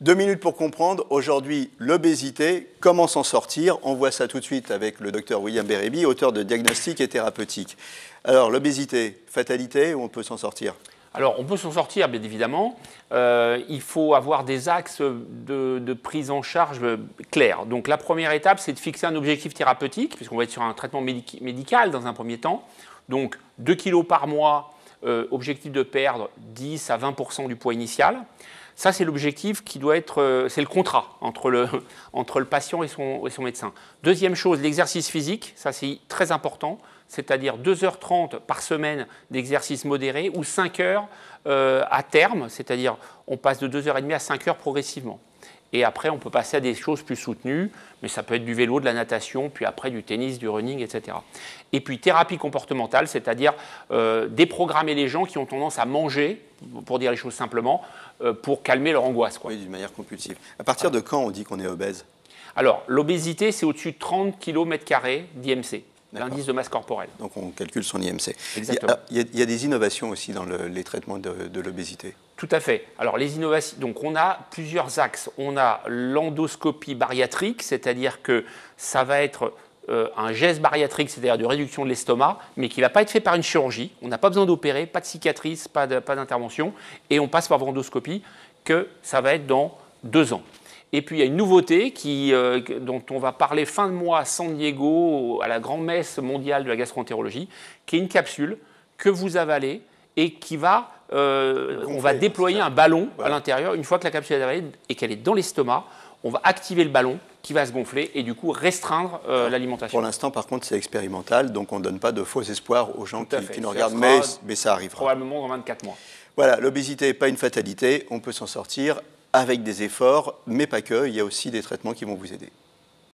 2 minutes pour comprendre. Aujourd'hui, l'obésité, comment s'en sortir? On voit ça tout de suite avec le docteur William Bérébi, auteur de Diagnostic et Thérapeutique. Alors, l'obésité, fatalité ou on peut s'en sortir? Alors, on peut s'en sortir, bien évidemment. Il faut avoir des axes de prise en charge clairs. Donc, la première étape, c'est de fixer un objectif thérapeutique, puisqu'on va être sur un traitement médical dans un premier temps. Donc, 2 kg par mois, objectif de perdre 10 à 20% du poids initial. Ça, c'est l'objectif qui doit être, c'est le contrat entre le patient et son médecin. Deuxième chose, l'exercice physique, ça c'est très important, c'est-à-dire 2h30 par semaine d'exercice modéré ou 5 heures à terme, c'est-à-dire on passe de 2h30 à 5 heures progressivement. Et après, on peut passer à des choses plus soutenues, mais ça peut être du vélo, de la natation, puis après du tennis, du running, etc. Et puis thérapie comportementale, c'est-à-dire déprogrammer les gens qui ont tendance à manger, pour dire les choses simplement, pour calmer leur angoisse, quoi. Oui, d'une manière compulsive. À partir de quand on dit qu'on est obèse? Alors, l'obésité, c'est au-dessus de 30 km² d'IMC, l'indice de masse corporelle. Donc on calcule son IMC. Exactement. Il y a des innovations aussi dans les traitements de l'obésité. Tout à fait. Alors les innovations, donc on a plusieurs axes. On a l'endoscopie bariatrique, c'est-à-dire que ça va être un geste bariatrique, c'est-à-dire de réduction de l'estomac, mais qui ne va pas être fait par une chirurgie. On n'a pas besoin d'opérer, pas de cicatrice, pas d'intervention, et on passe par l'endoscopie, que ça va être dans 2 ans. Et puis il y a une nouveauté dont on va parler fin de mois à San Diego, à la grande messe mondiale de la gastroentérologie, qui est une capsule que vous avalez et qui va, on va déployer un ballon à l'intérieur. Une fois que la capsule est avalée et qu'elle est dans l'estomac, on va activer le ballon qui va se gonfler et du coup restreindre l'alimentation. Pour l'instant, par contre, c'est expérimental, donc on ne donne pas de faux espoirs aux gens qui nous regardent, mais ça arrivera. Probablement dans 24 mois. Voilà, l'obésité n'est pas une fatalité, on peut s'en sortir avec des efforts, mais pas que, il y a aussi des traitements qui vont vous aider.